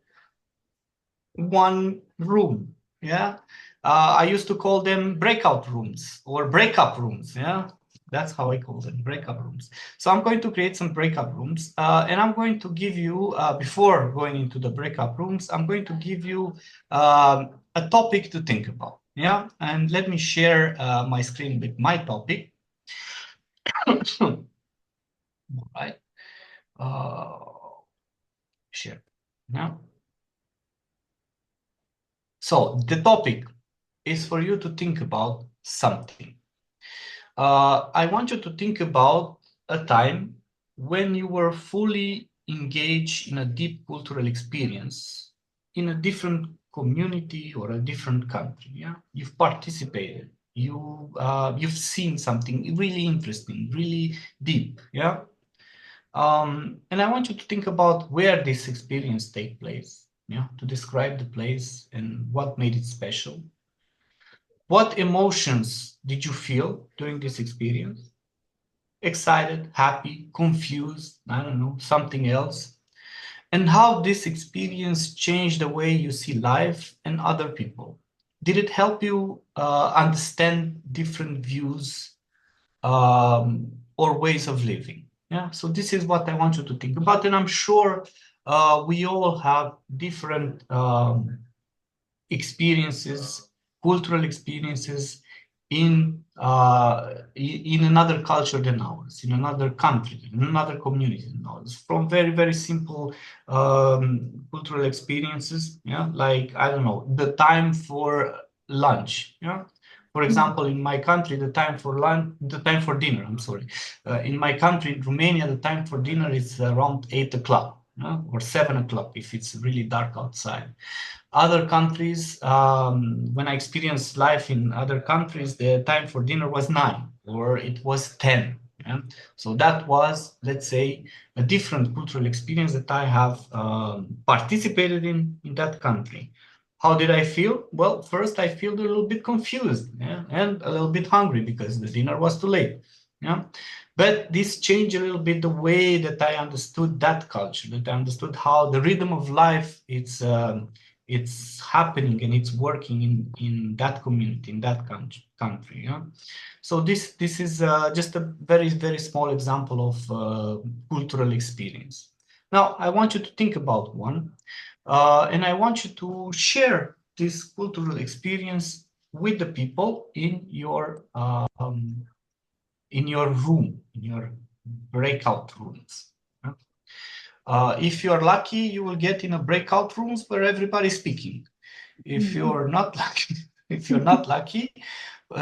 room. Yeah. I used to call them breakout rooms or breakup rooms. Yeah. That's how I call them, breakup rooms. So I'm going to create some breakup rooms, and I'm going to give you, before going into the breakup rooms, I'm going to give you a topic to think about. Yeah, and let me share my screen with my topic. All right. Share. Yeah. So the topic is for you to think about something. I want you to think about a time when you were fully engaged in a deep cultural experience in a different community or a different country. Yeah, you've participated. You've seen something really interesting, really deep. Yeah, and I want you to think about where this experience take place. Yeah, to describe the place and what made it special. What emotions did you feel during this experience? Excited, happy, confused, I don't know, something else? And how this experience changed the way you see life and other people? Did it help you understand different views or ways of living? Yeah, so this is what I want you to think about, and I'm sure we all have different experiences, cultural experiences in another culture than ours, in another country, in another community than ours, from very, very simple cultural experiences, yeah, like, I don't know, the time for lunch, yeah. For example, in my country, the time for dinner, I'm sorry. In my country, in Romania, the time for dinner is around 8 o'clock, yeah, or 7 o'clock if it's really dark outside. Other countries, when I experienced life in other countries, the time for dinner was 9 or it was 10. Yeah? So that was, let's say, a different cultural experience that I have participated in that country. How did I feel? Well, first I feel a little bit confused, yeah? And a little bit hungry because the dinner was too late. Yeah? But this changed a little bit the way that I understood that culture, that I understood how the rhythm of life it's happening and it's working in that community, in that country. Yeah? So this is just a very, very small example of cultural experience. Now, I want you to think about one, and I want you to share this cultural experience with the people in your room, in your breakout rooms. If you're lucky, you will get in a breakout rooms where everybody's speaking. If you're not lucky,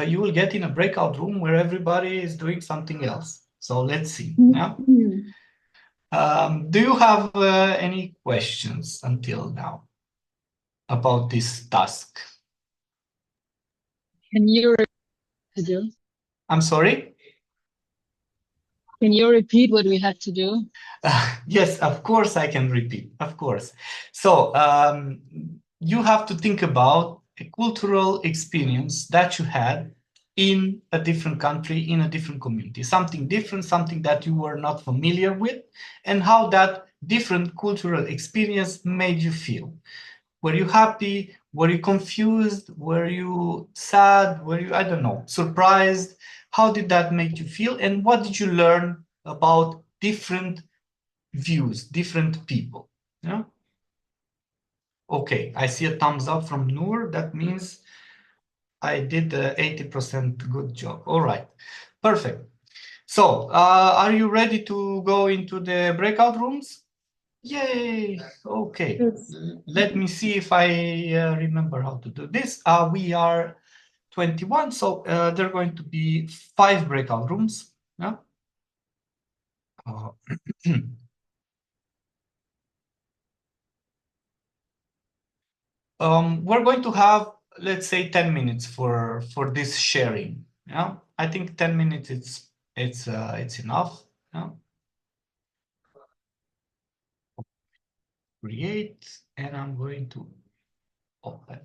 you will get in a breakout room where everybody is doing something else. So let's see. Yeah? Do you have any questions until now about this task? Can you repeat to do? I'm sorry? Can you repeat what we have to do? Yes, of course I can repeat, of course. So you have to think about a cultural experience that you had in a different country, in a different community, something different, something that you were not familiar with, and how that different cultural experience made you feel? Were you happy? Were you confused? Were you sad? Were you, I don't know, surprised? How did that make you feel? And what did you learn about different views, different people? Yeah. Okay, I see a thumbs up from Noor. That means I did the 80% good job. All right, perfect. So, are you ready to go into the breakout rooms? Yay! Okay. Yes. Let me see if I remember how to do this. We are 21, so there are going to be 5 breakout rooms. Yeah. We're going to have, let's say, 10 minutes for this sharing. Yeah, I think 10 minutes it's enough. Yeah. Create, and I'm going to open.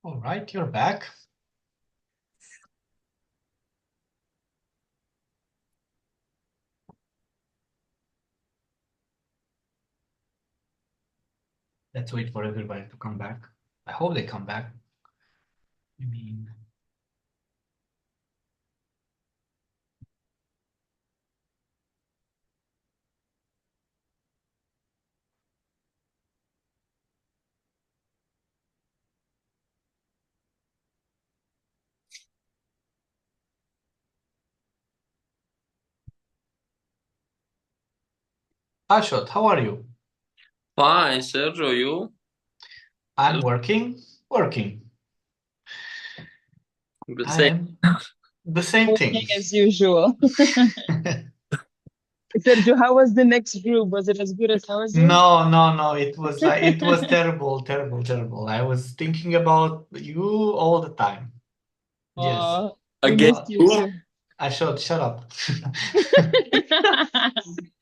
All right, you're back. Let's wait for everybody to come back. I hope they come back. I mean, Ashot, how are you? Fine, Sergio, you? I'm working. The I same. am the same thing. Working as usual. Sergio, how was the next group? Was it as good as ours? No. It was terrible. I was thinking about you all the time. Yes. We Again, missed you too. Ashot, shut up.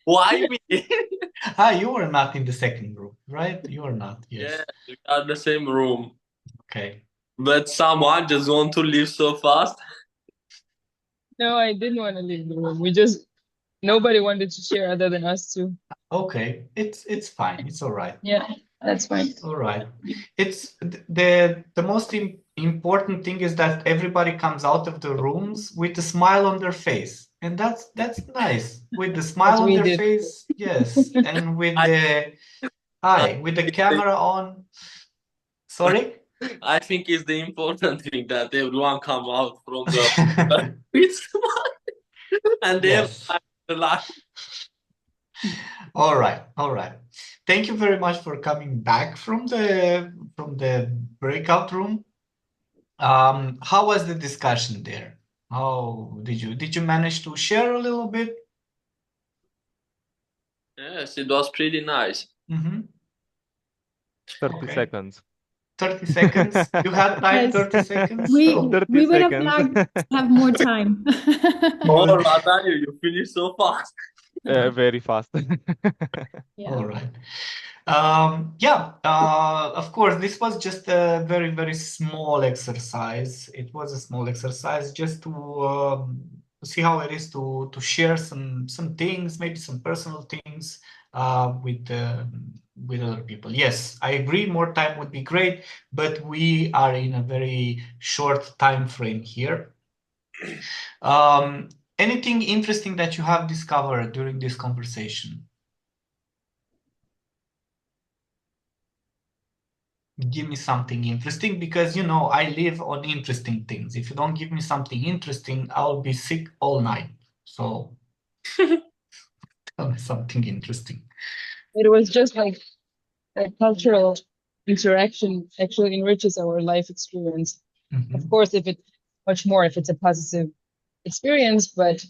why me? You were not in the second group, right? You were not. Yes. Yeah, we are the same room. Okay. But someone just want to leave so fast. No, I didn't want to leave the room. Nobody wanted to share other than us two. Okay. It's fine. It's all right. Yeah, that's fine. All right. It's the most important thing is that everybody comes out of the rooms with a smile on their face, and that's nice. With the smile on we their did. face, yes, and with the camera on. Sorry? I think it's the important thing that everyone come out from the with smile and Yes. relax. All right. Thank you very much for coming back from the breakout room. How was the discussion there? How did you manage to share a little bit? Yes, it was pretty nice. 30 seconds. 30 seconds. You had time, Yes. 30 seconds. We So- 30 we would have seconds. liked to have more time. Oh, Rata, you finished so fast. Very fast. Yeah. All right. Of course, this was just a very, very small exercise. It was a small exercise just to see how it is to share some things, maybe some personal things with other people. Yes, I agree. More time would be great, but we are in a very short time frame here. Anything interesting that you have discovered during this conversation? Give me something interesting because I live on interesting things. If you don't give me something interesting, I'll be sick all night. So tell me something interesting. It was just like a cultural interaction actually enriches our life experience. Of course, if it's a positive experience, but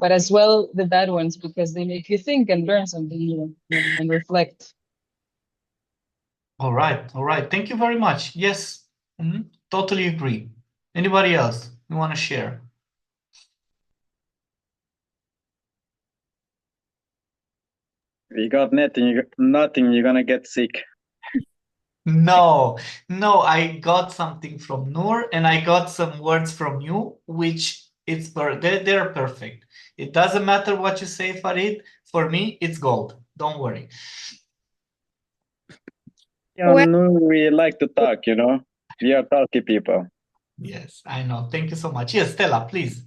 as well the bad ones because they make you think and learn something new and reflect. All right. Thank you very much. Yes, totally agree. Anybody else you want to share? We got nothing. You're gonna get sick. No, I got something from Noor and I got some words from you, which they're perfect. It doesn't matter what you say, Farid. For me, it's gold. Don't worry. We like to talk, We are talky people. Yes, I know. Thank you so much. Yes, Stella, please.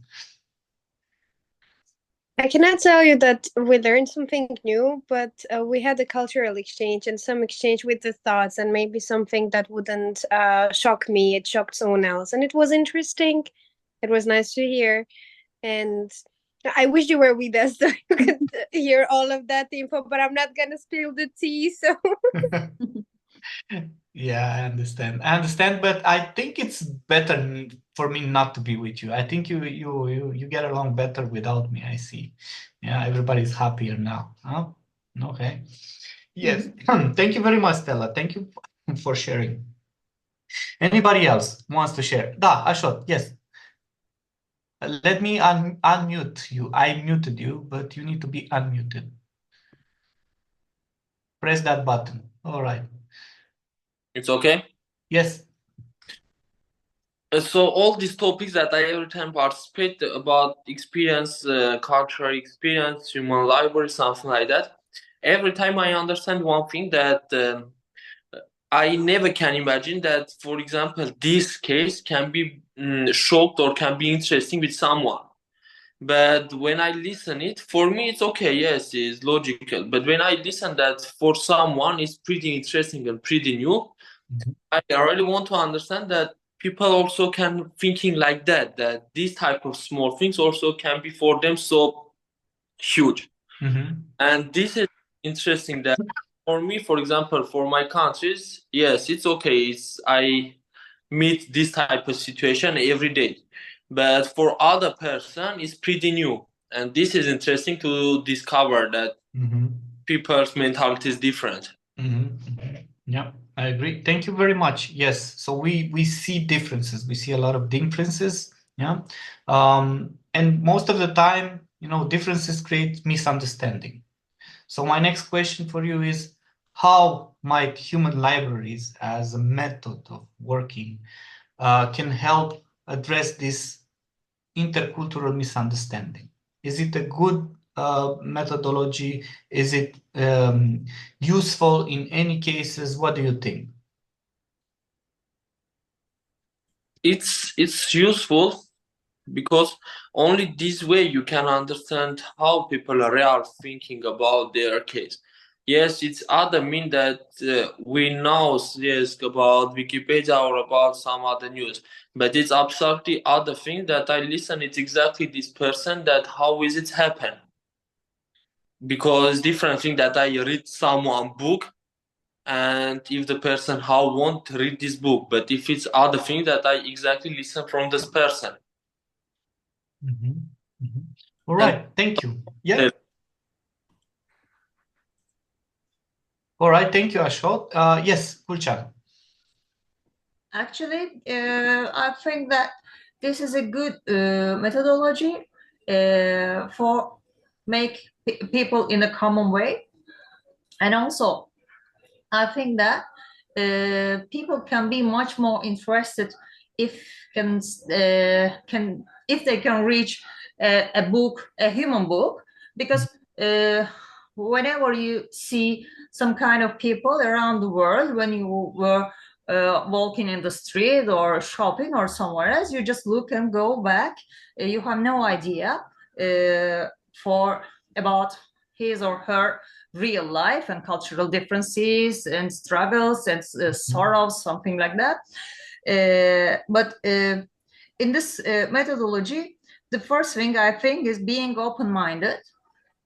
I cannot tell you that we learned something new, but we had a cultural exchange and some exchange with the thoughts, and maybe something that wouldn't shock me, it shocked someone else. And it was interesting. It was nice to hear. And I wish you were with us so you could hear all of that info, but I'm not going to spill the tea. So Yeah, I understand, but I think it's better for me not to be with you. I think you get along better without me, I see. Yeah, everybody's happier now. Huh? Okay. Yes. Thank you very much, Stella. Thank you for sharing. Anybody else wants to share? Da, Ashot, yes. Let me unmute you. I muted you, but you need to be unmuted. Press that button. All right. It's okay? Yes, So all these topics that I every time participate about experience, cultural experience, human library, something like that. Every time I understand one thing that I never can imagine that, for example, this case can be shocked or can be interesting with someone. But when I listen it, for me it's okay, yes, it's logical. But when I listen that for someone it's pretty interesting and pretty new, I really want to understand that people also can thinking like that, that these type of small things also can be for them so huge. And this is interesting that for me, for example, for my countries, yes, it's okay. I meet this type of situation every day. But for other person, it's pretty new. And this is interesting to discover that people's mentality is different. Yeah, I agree. Thank you very much. Yes, so we see differences. We see a lot of differences. Yeah, and most of the time, differences create misunderstanding. So my next question for you is, how might human libraries as a method of working can help address this intercultural misunderstanding? Is it a good methodology? Is it useful in any cases? What do you think? It's useful because only this way you can understand how people are thinking about their case. Yes, it's other mean that we know, yes, about Wikipedia or about some other news, but it's absolutely other thing that I listen. It's exactly this person that how is it happen? Because different thing that I read someone book, and if the person how want to read this book, but if it's other thing that I exactly listen from this person. All right, thank you. Yeah. All right, thank you, Ashot. Yes, Gulcan. Actually, I think that this is a good methodology for make people in a common way. And also, I think that people can be much more interested if if they can reach a book, a human book, because whenever you see some kind of people around the world, when you were walking in the street or shopping or somewhere else, you just look and go back. You have no idea for about his or her real life and cultural differences and struggles and sorrows, something like that. But in this methodology, the first thing I think is being open-minded.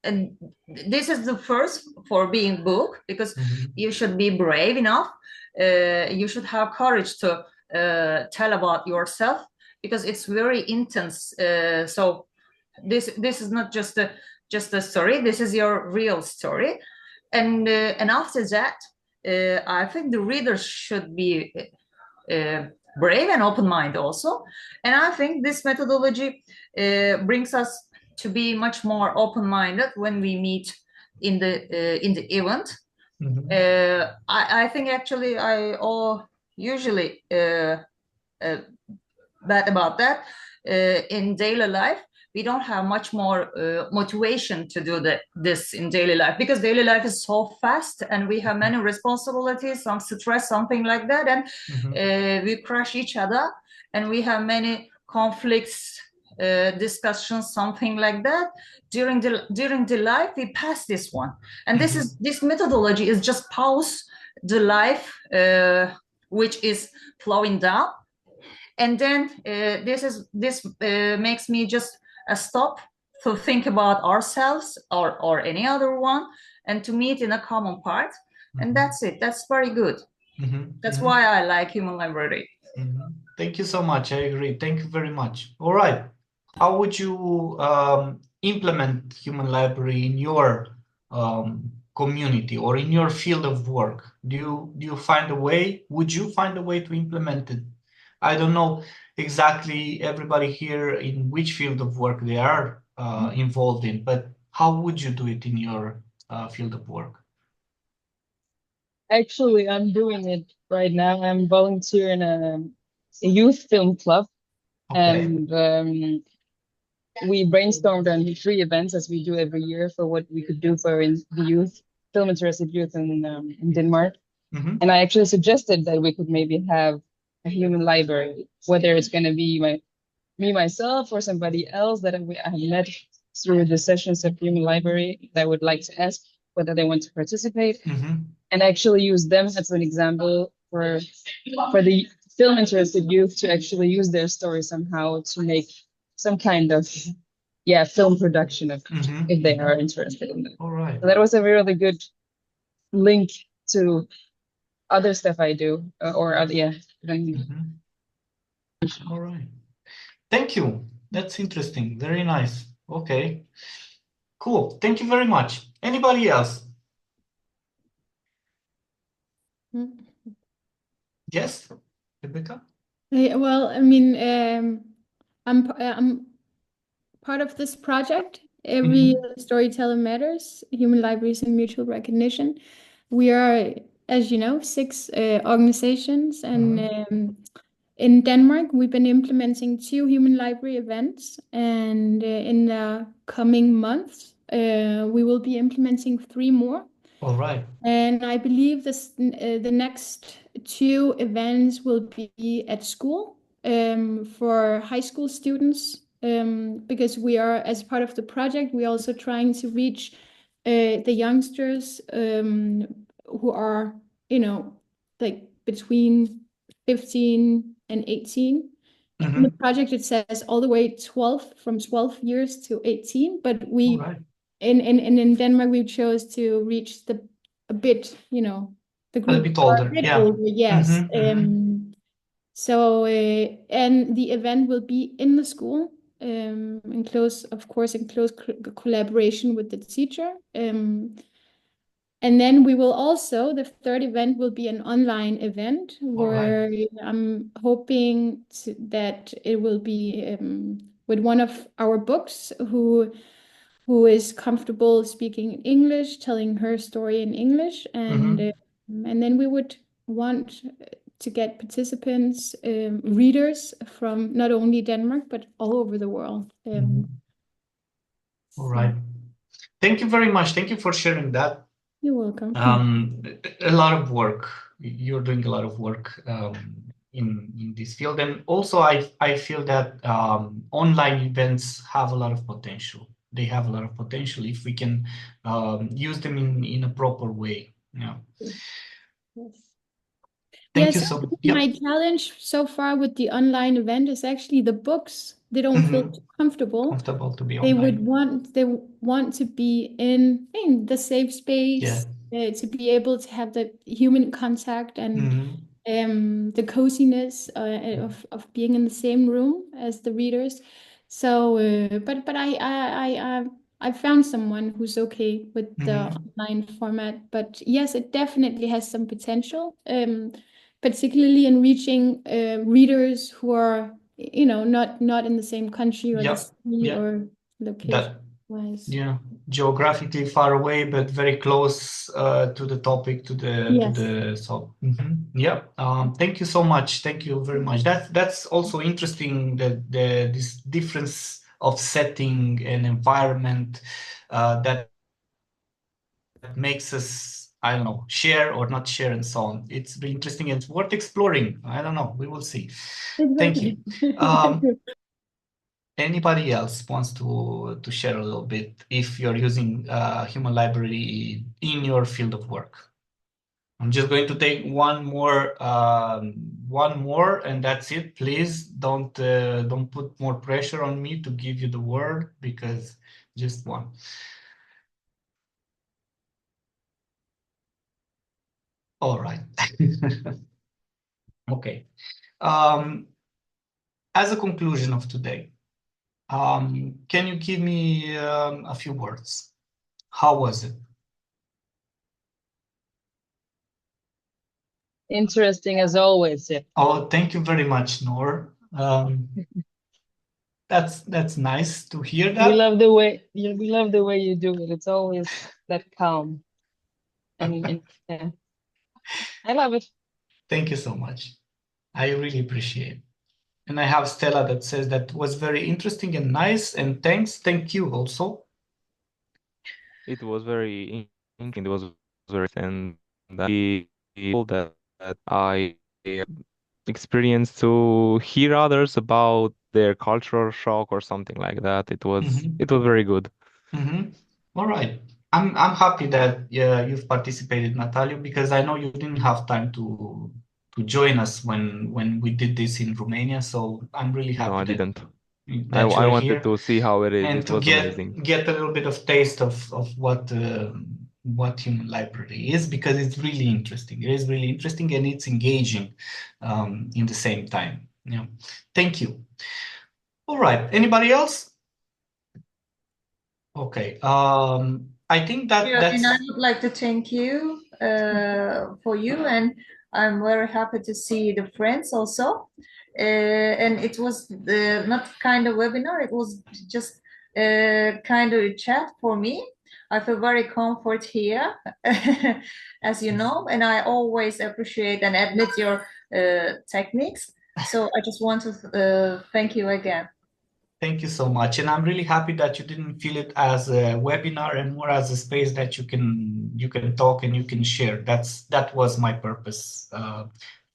And this is the first for being book, because you should be brave enough. You should have courage to tell about yourself, because it's very intense. So this is not just a story. This is your real story, and after that, I think the readers should be brave and open-minded also. And I think this methodology brings us to be much more open-minded when we meet in the event. I think actually I all usually bad about that. In daily life, we don't have much more motivation to do this in daily life, because daily life is so fast and we have many responsibilities, some stress, something like that, and we crush each other, and we have many conflicts, discussions, something like that. During the life, we pass this one, and this methodology is just pause the life which is flowing down. And then this makes me just stop to think about ourselves or any other one, and to meet in a common part. And that's it. That's very good. That's why I like human library. Thank you so much. I agree. Thank you very much. All right. How would you implement human library in your community or in your field of work? Do you find a way? Would you find a way to implement it? I don't know exactly everybody here in which field of work they are involved in, but how would you do it in your field of work? Actually, I'm doing it right now. I'm volunteering a youth film club, Okay. and we brainstormed on 3 events, as we do every year, for what we could do for the youth, film interested youth in Denmark. Mhm. And I actually suggested that we could maybe have a human library, whether it's going to be myself or somebody else that I have met through the sessions of human library that would like to ask whether they want to participate, Mhm. and actually use them as an example for the film interested youth to actually use their story somehow to make some kind of film production of Mhm. if they are interested in it. All right. So that was a really good link to other stuff I do, or other, Mhm. All right. Thank you. That's interesting. Very nice. Okay. Cool. Thank you very much. Anybody else? Yes, Rebecca? Well, I mean, I'm part of this project. Every storyteller matters, human libraries and mutual recognition. We are, as you know, 6 organizations, and in Denmark, we've been implementing 2 human library events, and in the coming months, we will be implementing 3 more. All right. And I believe the next 2 events will be at school, for high school students, because we are, as part of the project, we're also trying to reach the youngsters, who are, like between 15 and 18. In the project, it says all the way from 12 years to 18, but we, All right. in Denmark, we chose to reach a bit, the group bit are older, a bit yeah. older, yes. Mhm, And the event will be in the school, of course, in close collaboration with the teacher. And then we will also, the 3rd event will be an online event where I'm hoping that it will be with one of our books who is comfortable speaking English, telling her story in English, and then we would want to get participants, readers from not only Denmark but all over the world. All right. Thank you very much. Thank you for sharing that. You're welcome. A lot of work. You're doing a lot of work in this field, and also I feel that online events have a lot of potential. They have a lot of potential if we can use them in a proper way. Yeah. Yes. Thank you Yes, so I much. think my challenge so far with the online event is actually the books. They don't feel too comfortable. Comfortable to be They online. they want to be in the safe space, to be able to have the human contact and the coziness of being in the same room as the readers. So, but I found someone who's okay with the online format. But yes, it definitely has some potential, particularly in reaching readers who are, not in the same country or the city or location wise. Yeah, geographically far away, but very close to the topic, to the so. Yeah. Thank you so much. Thank you very much. That's also interesting, that this difference of setting and environment that makes us, I don't know, share or not share and so on. It's really interesting and it's worth exploring. I don't know. We will see. Thank you. Anybody else wants to share a little bit if you're using human library in your field of work? I'm just going to take one more, and that's it. Please don't put more pressure on me to give you the word, because just one. All right. Okay. As a conclusion of today, can you give me a few words? How was it? Interesting as always. Yeah. Oh, thank you very much, Noor. That's nice to hear that. We love the way you do it. It's always that calm, and yeah, I love it. Thank you so much. I really appreciate. And I have Stella that says that was very interesting and nice, and thanks. Thank you also. It was very interesting. It was very, and I feel that I experienced to hear others about their cultural shock or something like that. It was very good. All right. I'm happy that you've participated, Natalia, because I know you didn't have time to join us when we did this in Romania. So I'm really No, happy I that didn't. that I you're wanted here to see how it is. and It to was amazing. get a little bit of taste of what human library is, because it's really interesting. It is really interesting and it's engaging in the same time. Yeah. Thank you. All right. Anybody else? Okay. I think Yeah, that's. and I would like to thank you for you, and I'm very happy to see the friends also. And it was not kind of webinar; it was just kind of a chat for me. I feel very comfort here, as you know, and I always appreciate and admit your techniques. So I just want to thank you again. Thank you so much. And I'm really happy that you didn't feel it as a webinar and more as a space that you can talk and you can share. That was my purpose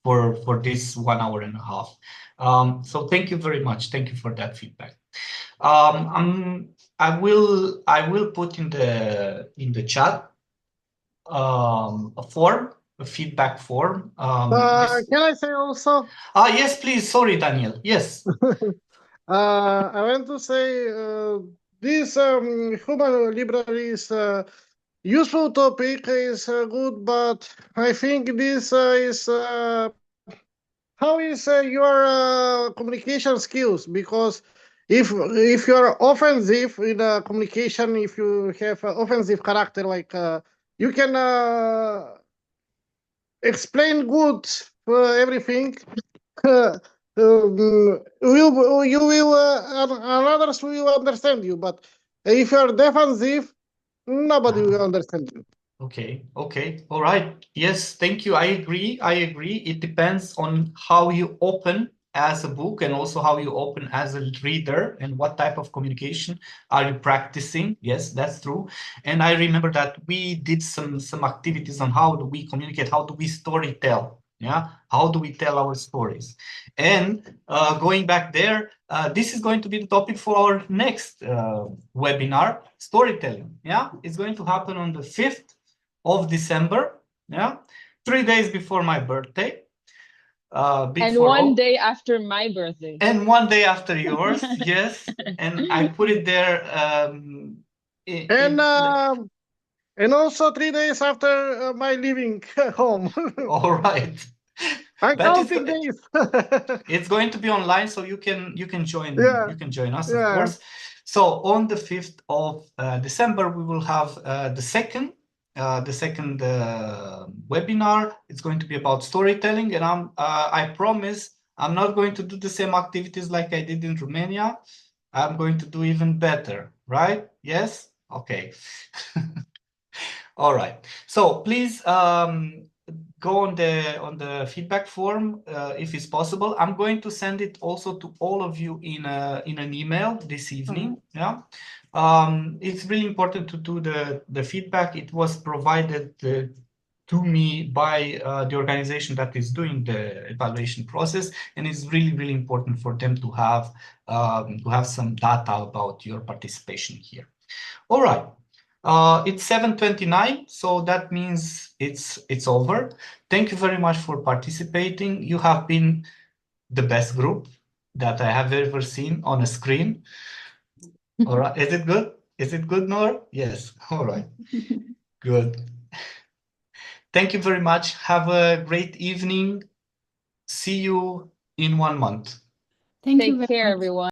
for this 1 hour and a half. So thank you very much. Thank you for that feedback. I will put in the chat a feedback form. Can I say also? Yes, please. Sorry, Daniel. Yes. I want to say this human library is useful topic is good, but I think this is how is your communication skills? Because if you are offensive in communication, if you have an offensive character, like you can explain good everything. You will and others will understand you, but if you are defensive, nobody will understand you. Okay. All right. Yes, thank you. I agree. It depends on how you open as a book and also how you open as a reader and what type of communication are you practicing. Yes, that's true. And I remember that we did some activities on how do we communicate, how do we story tell. Yeah, how do we tell our stories? And going back there, this is going to be the topic for our next webinar, storytelling. Yeah, it's going to happen on the 5th of December, yeah, 3 days before my birthday. And one day after my birthday. And one day after yours, yes. And I put it there. And also 3 days after my leaving home. All right. I'm counting days. It's going to be online, so you can join. Yeah. You can join us, of Yeah. course. So on the 5th of December, we will have the second webinar. It's going to be about storytelling, and I promise I'm not going to do the same activities like I did in Romania. I'm going to do even better, right? Yes? Okay. All right. So please go on the feedback form if it's possible. I'm going to send it also to all of you in an email this evening. Yeah. It's really important to do the feedback. It was provided to me by the organization that is doing the evaluation process, and it's really important for them to have some data about your participation here. All right. It's 7:29, so that means it's over. Thank you very much for participating. You have been the best group that I have ever seen on a screen. All right. Is it good? Is it good, Nor? Yes. All right. Good. Thank you very much. Have a great evening. See you in 1 month. Thank you Take care, everyone.